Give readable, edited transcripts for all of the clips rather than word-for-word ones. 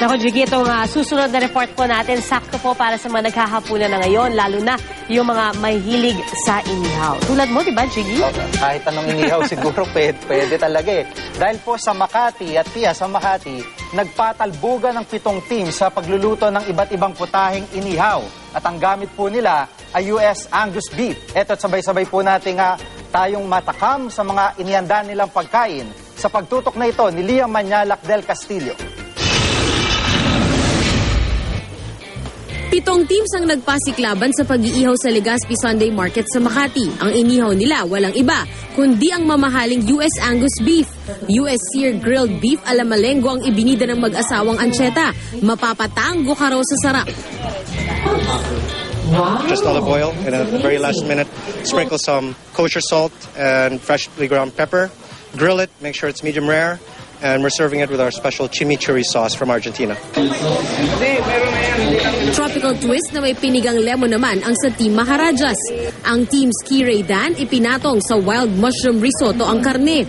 Naku, Jiggy, itong susunod na report po natin, sakto po para sa mga naghahapunan na ngayon, lalo na yung mga mahilig sa inihaw. Tulad mo, di ba, Jiggy? Kahit anong inihaw siguro pwede talaga eh. Dahil po sa Makati at Pia sa Makati, nagpatalbugan ng 7 team sa pagluluto ng iba't ibang putaheng inihaw. At ang gamit po nila ay US Angus beef. Eto't sabay-sabay po natin tayong matakam sa mga inihanda nilang pagkain. Sa pagtutok na ito ni Liam Manyalak del Castillo. 7 teams ang nagpasiklaban sa pag-iihaw sa Legazpi Sunday Market sa Makati. Ang inihaw nila walang iba, kundi ang mamahaling US Angus beef. US Sear Grilled Beef ala Malengo ang ibinida ng mag-asawang Ancheta. Mapapatango ka raw sa sarap. Just olive oil and at the very last minute, sprinkle some kosher salt and freshly ground pepper. Grill it, make sure it's medium rare. And we're serving it with our special chimichurri sauce from Argentina. Tropical twist na may pinigang lemon naman ang sa Team Maharajas. Ang Team Ski Ray Dan ipinatong sa wild mushroom risotto ang karne.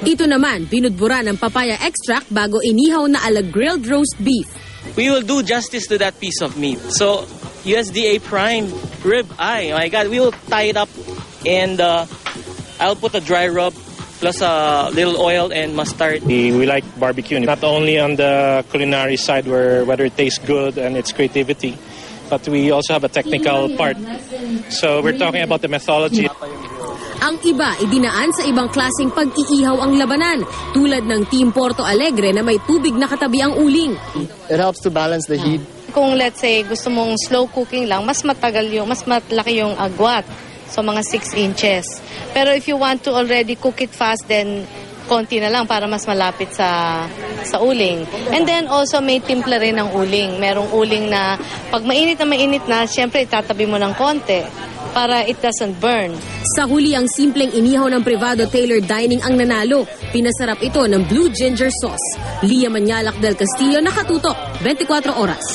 Ito naman, binudbura ng papaya extract bago inihaw na ala grilled roast beef. We will do justice to that piece of meat. So, USDA prime rib eye, my God, we will tie it up and I'll put a dry rub plus a little oil and mustard. We like barbecue, not only on the culinary side whether it tastes good and its creativity, but we also have a technical part. So we're talking about the methodology. Ang iba, idinaan sa ibang klaseng pag-iihaw ang labanan, tulad ng Team Porto Alegre na may tubig na katabi ang uling. It helps to balance the heat. Kung let's say gusto mong slow cooking lang, mas malaki yung agwat. So mga 6 inches. Pero if you want to already cook it fast, then konti na lang para mas malapit sa uling. And then also may timpla rin ng uling. Merong uling na pag mainit na, syempre itatabi mo ng konti para it doesn't burn. Sa huli, ang simpleng inihaw ng Privado Taylor Dining ang nanalo. Pinasarap ito ng blue ginger sauce. Liam Manyalak del Castillo, nakatutok, 24 oras.